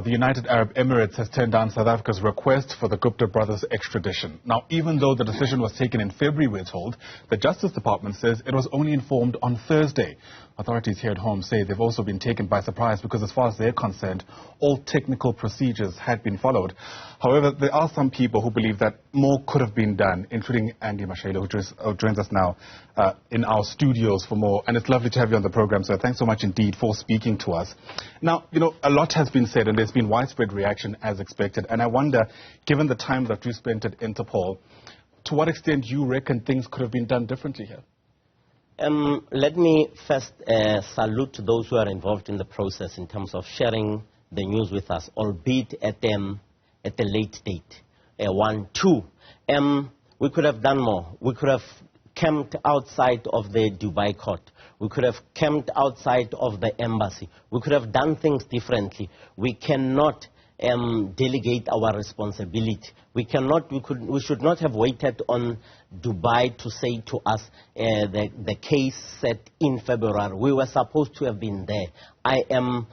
The United Arab Emirates has turned down South Africa's request for the Gupta brothers' extradition. Now, even though the decision was taken in February, we're told, the Justice Department says it was only informed on Thursday. Authorities here at home say they've also been taken by surprise because as far as they're concerned, all technical procedures had been followed. However, there are some people who believe that more could have been done, including Andy Mashaile, who joins us now in our studios for more. And it's lovely to have you on the program, sir. Thanks so much indeed for speaking to us. Now, you know, a lot has been said and there's been widespread reaction as expected. And I wonder, given the time that you spent at Interpol, to what extent you reckon things could have been done differently here? Let me first salute those who are involved in the process in terms of sharing the news with us, albeit at a late date. One, two, we could have done more. We could have camped outside of the Dubai court. We could have camped outside of the embassy. We could have done things differently. We cannot delegate our responsibility. We should not have waited on Dubai to say to us the case set in February. We were supposed to have been there. I am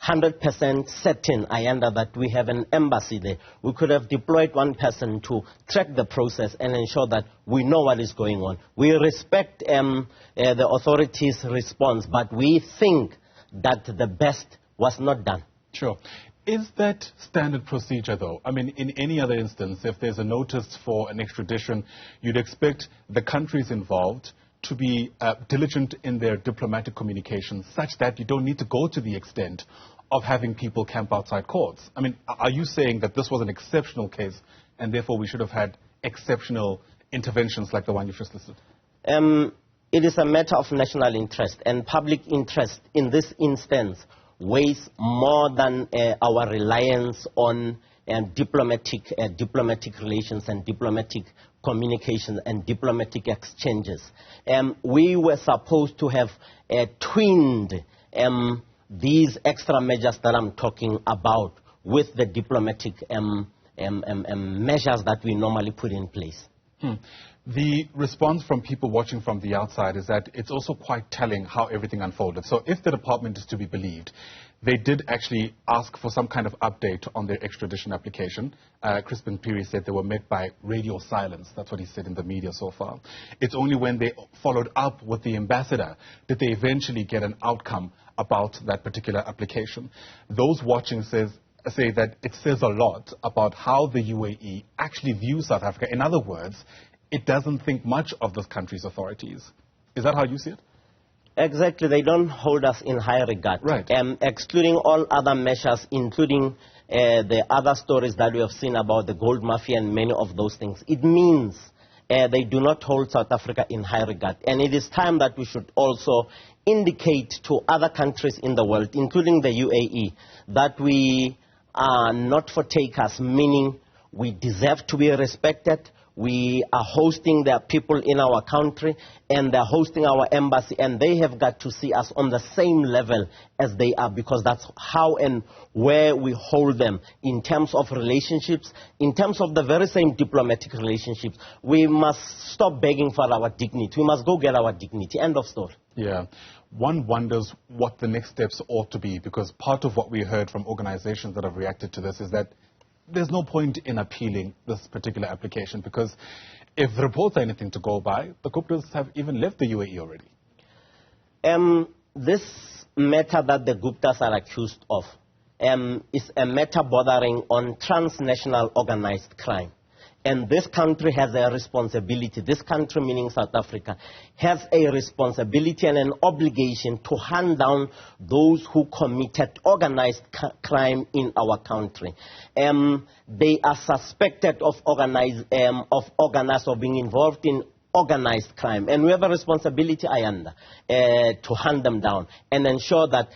100% certain, that we have an embassy there. We could have deployed one person to track the process and ensure that we know what is going on. We respect the authorities' response, but we think that the best was not done. Sure. Is that standard procedure, though? I mean, in any other instance, if there's a notice for an extradition, you'd expect the countries involved to be diligent in their diplomatic communications such that you don't need to go to the extent of having people camp outside courts. I mean, are you saying that this was an exceptional case and therefore we should have had exceptional interventions like the one you've just listed? It is a matter of national interest, and public interest in this instance weighs more than our reliance on diplomatic relations and diplomatic communication and diplomatic exchanges. We were supposed to have twinned these extra measures that I'm talking about with the diplomatic measures that we normally put in place. The response from people watching from the outside is that it's also quite telling how everything unfolded. So if the department is to be believed, they did actually ask for some kind of update on their extradition application. Crispin Piri said they were met by radio silence. That's what he said in the media so far. It's only when they followed up with the ambassador did they eventually get an outcome about that particular application. Those watching say that it says a lot about how the UAE actually views South Africa. In other words, it doesn't think much of this country's authorities. Is that how you see it? Exactly. They don't hold us in high regard. Right. Excluding all other measures, including the other stories that we have seen about the gold mafia and many of those things, it means they do not hold South Africa in high regard. And it is time that we should also indicate to other countries in the world, including the UAE, that we are not for takers, meaning we deserve to be respected. We are hosting their people in our country, and they're hosting our embassy, and they have got to see us on the same level as they are, because that's how and where we hold them in terms of relationships, in terms of the very same diplomatic relationships. We must stop begging for our dignity. We must go get our dignity. End of story. Yeah. One wonders what the next steps ought to be, because part of what we heard from organizations that have reacted to this is that there's no point in appealing this particular application, because if the reports are anything to go by, the Guptas have even left the UAE already. This matter that the Guptas are accused of is a matter bordering on transnational organized crime. And this country has a responsibility, this country meaning South Africa, has a responsibility and an obligation to hunt down those who committed organized crime in our country. They are suspected of being involved in organized crime. And we have a responsibility, to hunt them down and ensure that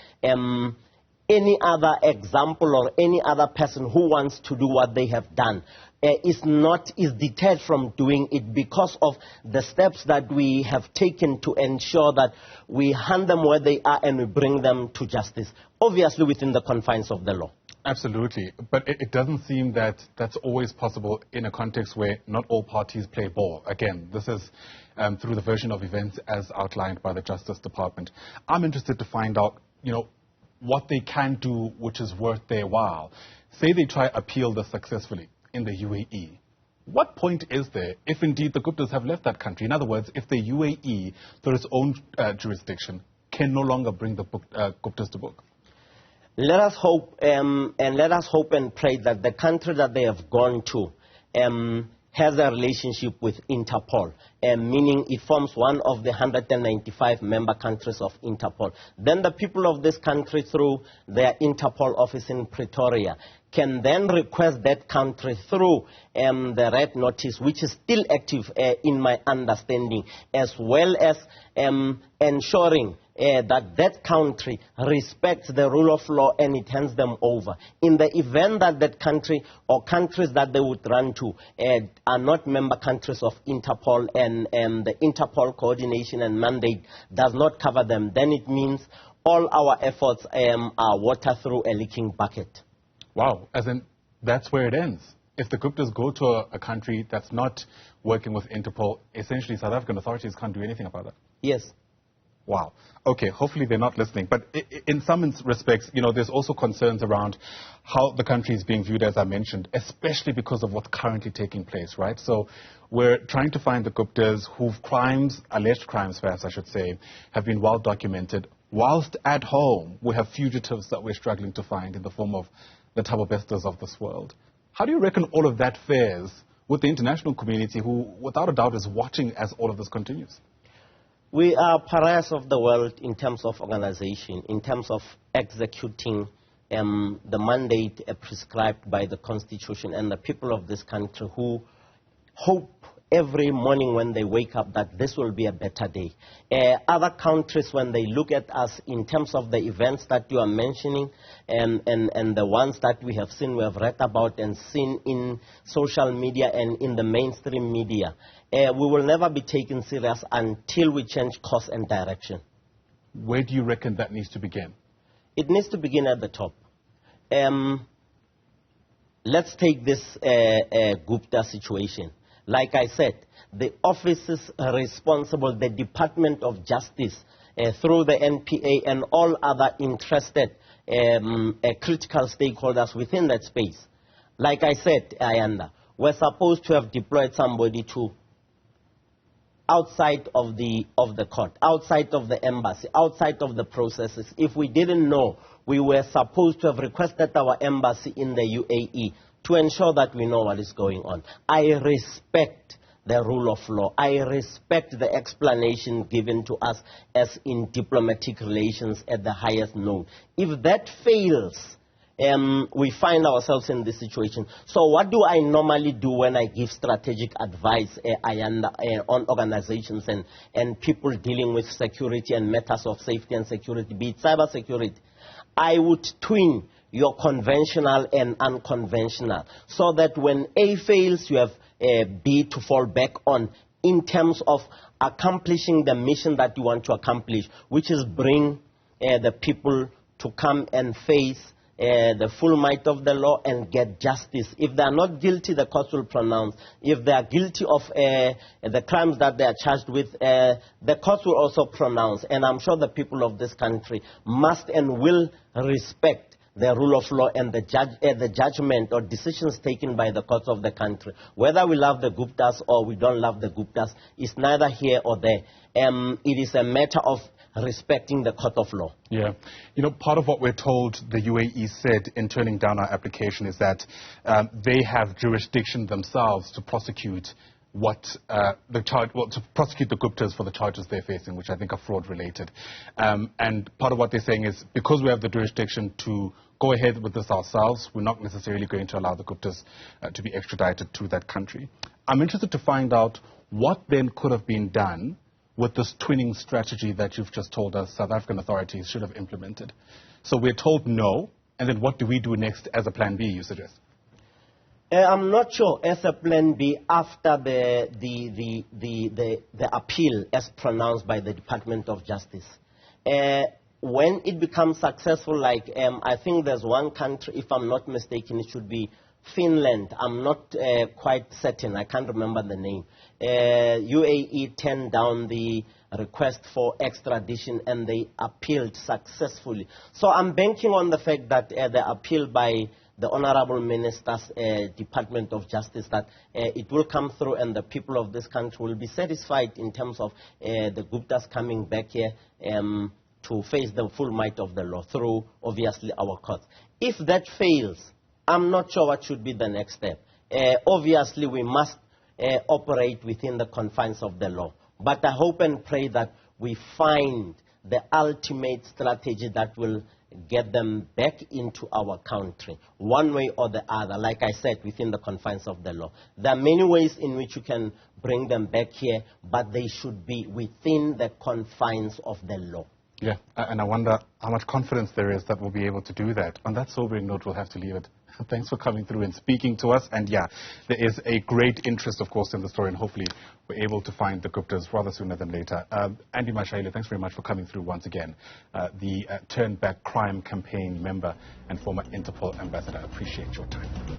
any other example or any other person who wants to do what they have done is deterred from doing it, because of the steps that we have taken to ensure that we hunt them where they are and we bring them to justice, obviously within the confines of the law. Absolutely. But it doesn't seem that that's always possible in a context where not all parties play ball. Again, this is through the version of events as outlined by the Justice Department. I'm interested to find out, what they can do which is worth their while. Say they try appeal this successfully in the UAE. What point is there if indeed the Guptas have left that country? In other words, if the UAE, through its own jurisdiction, can no longer bring the Guptas to book? Let us hope and pray that the country that they have gone to has a relationship with Interpol, meaning it forms one of the 195 member countries of Interpol. Then the people of this country, through their Interpol office in Pretoria, can then request that country through the red notice, which is still active in my understanding, as well as ensuring that that country respects the rule of law and it hands them over. In the event that that country or countries that they would run to are not member countries of Interpol, and the Interpol coordination and mandate does not cover them, then it means all our efforts are water through a leaking bucket. Wow, as in that's where it ends. If the Guptas go to a country that's not working with Interpol, essentially South African authorities can't do anything about that. Yes. Wow. Okay, hopefully they're not listening. But in some respects, you know, there's also concerns around how the country is being viewed, as I mentioned, especially because of what's currently taking place, right? So we're trying to find the Guptas whose crimes, alleged crimes perhaps I should say, have been well documented. Whilst at home, we have fugitives that we're struggling to find in the form of the Thabo Bestas of this world. How do you reckon all of that fares with the international community who, without a doubt, is watching as all of this continues? We are pariahs of the world in terms of organization, in terms of executing the mandate prescribed by the Constitution, and the people of this country who hope every morning when they wake up that this will be a better day. Other countries, when they look at us in terms of the events that you are mentioning and the ones that we have seen, we have read about and seen in social media and in the mainstream media, we will never be taken serious until we change course and direction. Where do you reckon that needs to begin? It needs to begin at the top. Let's take this Gupta situation. Like I said, the offices responsible, the Department of Justice, through the NPA and all other interested critical stakeholders within that space. Like I said, Ayanda, we're supposed to have deployed somebody to outside of the court, outside of the embassy, outside of the processes. If we didn't know, we were supposed to have requested our embassy in the UAE to ensure that we know what is going on. I respect the rule of law. I respect the explanation given to us as in diplomatic relations at the highest note. If that fails, we find ourselves in this situation. So what do I normally do when I give strategic advice on organizations and people dealing with security and matters of safety and security, be it cyber security? I would twin your conventional and unconventional, so that when A fails, you have B to fall back on in terms of accomplishing the mission that you want to accomplish, which is bring the people to come and face the full might of the law and get justice. If they are not guilty, the court will pronounce. If they are guilty of the crimes that they are charged with, the court will also pronounce. And I'm sure the people of this country must and will respect the rule of law and the judgment or decisions taken by the courts of the country. Whether we love the Guptas or we don't love the Guptas is neither here or there. It is a matter of respecting the court of law. Yeah. You know, part of what we're told the UAE said in turning down our application is that they have jurisdiction themselves to prosecute to prosecute the Guptas for the charges they're facing, which I think are fraud related. And part of what they're saying is because we have the jurisdiction to go ahead with this ourselves, we're not necessarily going to allow the Guptas to be extradited to that country. I'm interested to find out what then could have been done with this twinning strategy that you've just told us South African authorities should have implemented. So we're told no, and then what do we do next as a plan B, you suggest? I'm not sure as a plan B after the appeal as pronounced by the Department of Justice. when it becomes successful, like I think there's one country, if I'm not mistaken, it should be Finland. I'm not quite certain. I can't remember the name. UAE turned down the request for extradition and they appealed successfully. So I'm banking on the fact that the appeal by the Honorable Minister's Department of Justice, that it will come through and the people of this country will be satisfied in terms of the Guptas coming back here to face the full might of the law through, obviously, our courts. If that fails, I'm not sure what should be the next step. Obviously, we must operate within the confines of the law. But I hope and pray that we find the ultimate strategy that will get them back into our country, one way or the other, like I said, within the confines of the law. There are many ways in which you can bring them back here, but they should be within the confines of the law. Yeah, and I wonder how much confidence there is that we'll be able to do that. On that sobering note, we'll have to leave it. Thanks for coming through and speaking to us. And yeah, there is a great interest, of course, in the story, and hopefully we're able to find the Guptas rather sooner than later. Andy Mashaile, thanks very much for coming through once again. The Turn Back Crime Campaign member and former Interpol ambassador. I appreciate your time.